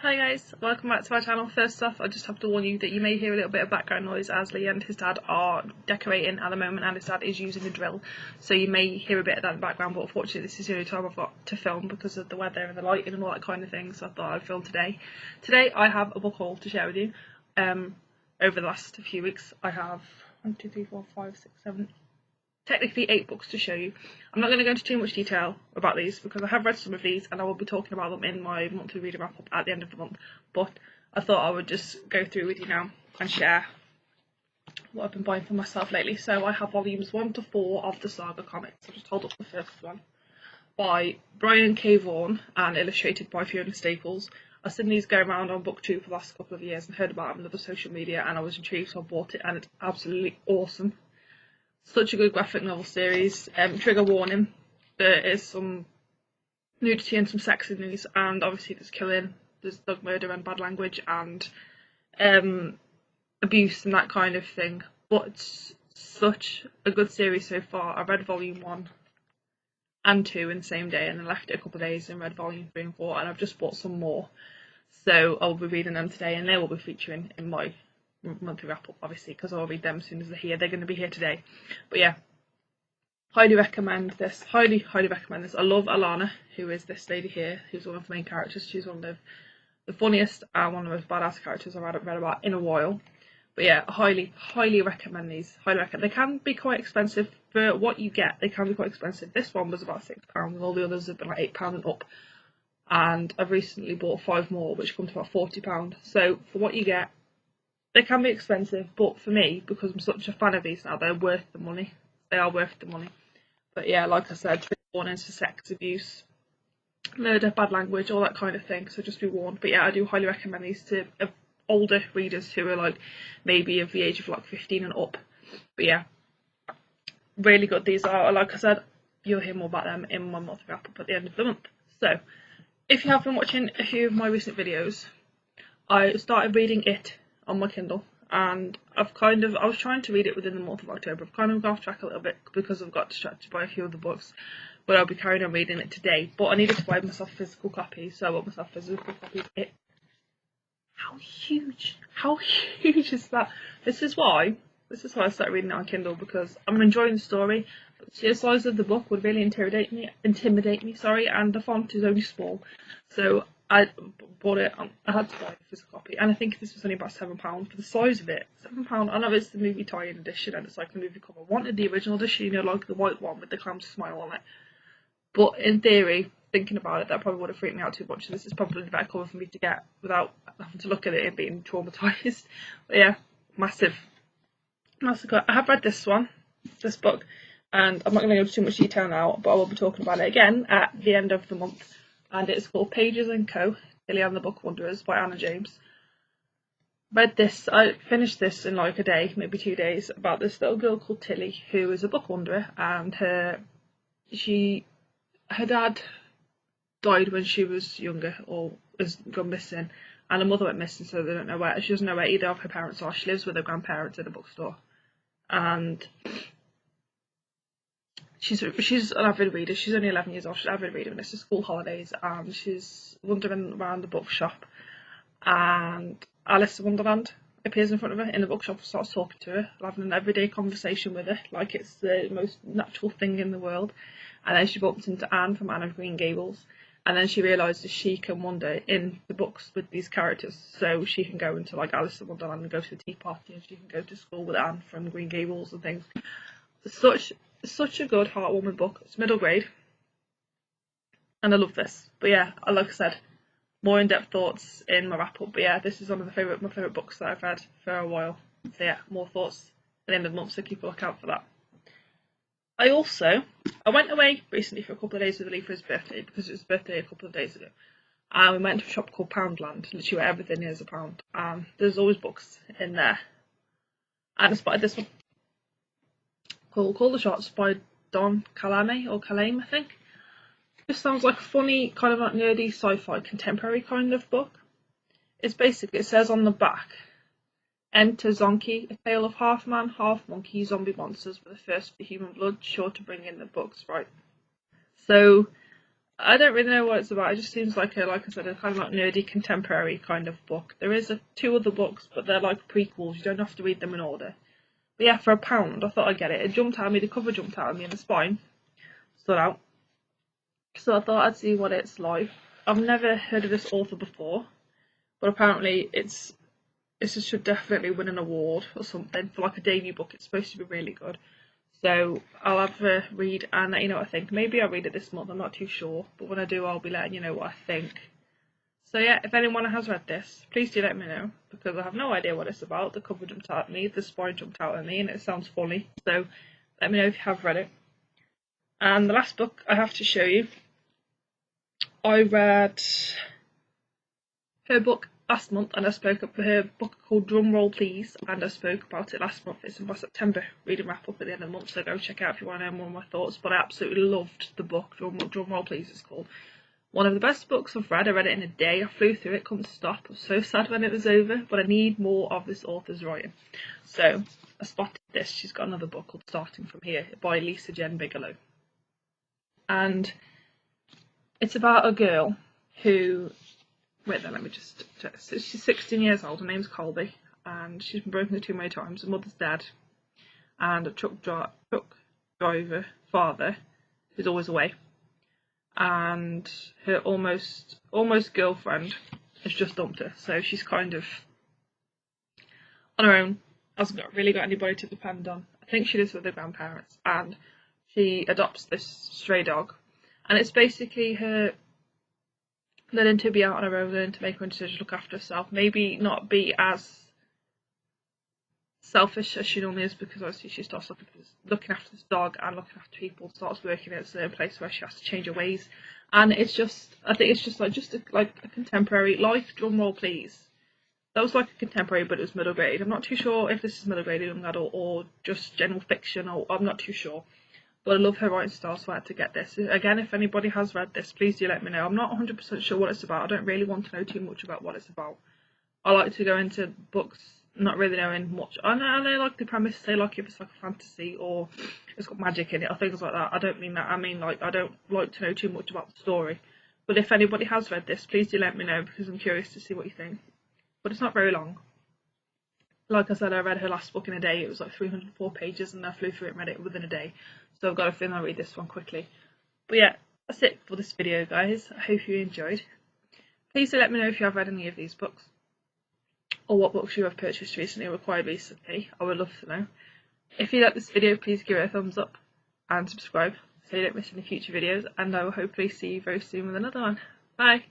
Hi guys, welcome back to my channel. First off, I just have to warn you that you may hear a little bit of background noise as Lee and his dad are decorating at the moment, and his dad is using a drill, so you may hear a bit of that in the background, but unfortunately this is the only time I've got to film because of the weather and the lighting and all that kind of thing, so I thought I'd film today. Today I have a book haul to share with you. Over the last few weeks I have 1, 2, 3, 4, 5, 6, 7, technically 8 books to show you. I'm not going to go into too much detail about these because I have read some of these and I will be talking about them in my monthly reading wrap up at the end of the month, but I thought I would just go through with you now and share what I've been buying for myself lately. So I have volumes 1 to 4 of the Saga comics. I'll just hold up the first one, by Brian K. Vaughan and illustrated by Fiona Staples. I've seen these go around on BookTube for the last couple of years and heard about them on other social media, and I was intrigued, so I bought it and it's absolutely awesome. Such a good graphic novel series. Trigger warning, there is some nudity and some sex in these, and obviously there's killing, there's dog murder and bad language and abuse and that kind of thing, but it's such a good series so far. I read volume 1 and 2 in the same day and then left it a couple of days and read volume 3 and 4, and I've just bought some more, so I'll be reading them today and they will be featuring in my monthly wrap up, obviously, because I'll read them as soon as they're here. They're going to be here today. But yeah, highly recommend this. Highly recommend this. I love Alana, who is this lady here, who's one of the main characters. She's one of the funniest and one of the most badass characters I've read about in a while. But yeah, highly recommend these. Highly recommend. They can be quite expensive for what you get. They can be quite expensive. This one was about £6, and all the others have been like £8 and up. And I've recently bought 5 more, which come to about £40. So for what you get, they can be expensive, but for me, because I'm such a fan of these now, they're worth the money. They are worth the money. But yeah, like I said, trigger warnings for sex, abuse, murder, bad language, all that kind of thing, so just be warned. But yeah, I do highly recommend these to older readers who are like maybe of the age of like 15 and up. But yeah, really good. These are, like I said, you'll hear more about them in my monthly wrap up at the end of the month. So if you have been watching a few of my recent videos, I started reading it on my Kindle, and I was trying to read it within the month of October. I've kind of gone off track a little bit because I've got distracted by a few other books, but I'll be carrying on reading it today. But I needed to buy myself a physical copy, so I bought myself a physical copy of it. How huge is that? This is why I started reading it on Kindle, because I'm enjoying the story. But the sheer size of the book would really intimidate me, and the font is only small, so I bought it. I had to buy a physical copy, and I think this was only about £7 for the size of it. £7. I know it's the movie tie-in edition, and it's like the movie cover. I wanted the original edition, you know, like the white one with the clown smile on it. But in theory, thinking about it, that probably would have freaked me out too much. So this is probably the better cover for me to get without having to look at it and being traumatised. But yeah, massive. I have read this book, and I'm not going to go into too much detail now, but I will be talking about it again at the end of the month. And it's called Pages & Co. Tilly and the Book Wanderers by Anna James. I finished this in like a day, maybe 2 days, about this little girl called Tilly who is a book wanderer, and her dad died when she was younger, or has gone missing, and her mother went missing, so they don't know where. She doesn't know where either of her parents are. She lives with her grandparents in a bookstore, and she's an avid reader. She's only 11 years old. She's an avid reader, and it's the school holidays, and she's wandering around the bookshop, and Alice in Wonderland appears in front of her in the bookshop and starts talking to her, having an everyday conversation with her like it's the most natural thing in the world. And then she bumps into Anne from Anne of Green Gables, and then she realises she can wander in the books with these characters, so she can go into like Alice in Wonderland and go to a tea party, and she can go to school with Anne from Green Gables and things. Such a good heartwarming book. It's middle grade, and I love this. But yeah, like I said, more in-depth thoughts in my wrap up. But yeah, this is one of my favourite books that I've read for a while. So yeah, more thoughts at the end of the month, so keep a lookout for that. I went away recently for a couple of days with Lee for his birthday, because it was his birthday a couple of days ago. And we went to a shop called Poundland, literally where everything is a pound. And there's always books in there. And I spotted this one called Call the Shots by Don Calame, I think. This sounds like a funny, kind of like nerdy sci-fi contemporary kind of book. It's basically, it says on the back, enter Zonky, a tale of half man, half monkey zombie monsters with a thirst for human blood, sure to bring in the books, right? So I don't really know what it's about. It just seems like like I said, a kind of like nerdy contemporary kind of book. There is two other books, but they're like prequels. You don't have to read them in order. But yeah, for £1, I thought I'd get it. It jumped out at me. The cover jumped out at me, and the spine stood out. So I thought I'd see what it's like. I've never heard of this author before, but apparently it should definitely win an award or something for like a debut book. It's supposed to be really good. So I'll have a read and let you know what I think. Maybe I'll read it this month, I'm not too sure. But when I do, I'll be letting you know what I think. So yeah, if anyone has read this, please do let me know, because I have no idea what it's about. The cover jumped out at me, the spine jumped out at me, and it sounds funny. So let me know if you have read it. And the last book I have to show you, I read her book last month, and I spoke up for her book called Drumroll Please, and I spoke about it last month. It's in my September reading wrap up at the end of the month, so go check it out if you want to know more of my thoughts. But I absolutely loved the book. Drumroll Please it's called. One of the best books I've read. I read it in a day. I flew through it, couldn't stop. I was so sad when it was over, but I need more of this author's writing. So I spotted this. She's got another book called Starting From Here by Lisa Jenn Bigelow, and it's about a girl who, wait then, let me just check. So she's 16 years old, her name's Colby, and she's been broken into too many times. Her mother's dead, and a truck driver father who's always away, and her almost girlfriend has just dumped her, so she's kind of on her own, hasn't really got anybody to depend on. I think she lives with her grandparents, and she adopts this stray dog, and it's basically her learning to be out on her own, learning to make her own decisions, look after herself, maybe not be as selfish as she normally is, because obviously she starts looking after this dog and looking after people, starts working at a certain place where she has to change her ways, and it's just, I think it's just like a contemporary, like Drumroll Please. That was like a contemporary, but it was middle grade. I'm not too sure if this is middle grade, young adult, or just general fiction, or I'm not too sure. But I love her writing style, so I had to get this. Again, if anybody has read this, please do let me know. I'm not 100% sure what it's about. I don't really want to know too much about what it's about. I like to go into books not really knowing much. I know like the premise, say like if it's like a fantasy or it's got magic in it or things like that. I don't mean that. I mean like I don't like to know too much about the story. But if anybody has read this, please do let me know, because I'm curious to see what you think. But it's not very long. Like I said, I read her last book in a day. It was like 304 pages, and I flew through it and read it within a day. So I've got a feeling I'll read this one quickly. But yeah, that's it for this video, guys. I hope you enjoyed. Please do let me know if you have read any of these books, or what books you have purchased recently or acquired recently. I would love to know. If you like this video, please give it a thumbs up and subscribe so you don't miss any future videos, and I will hopefully see you very soon with another one. Bye!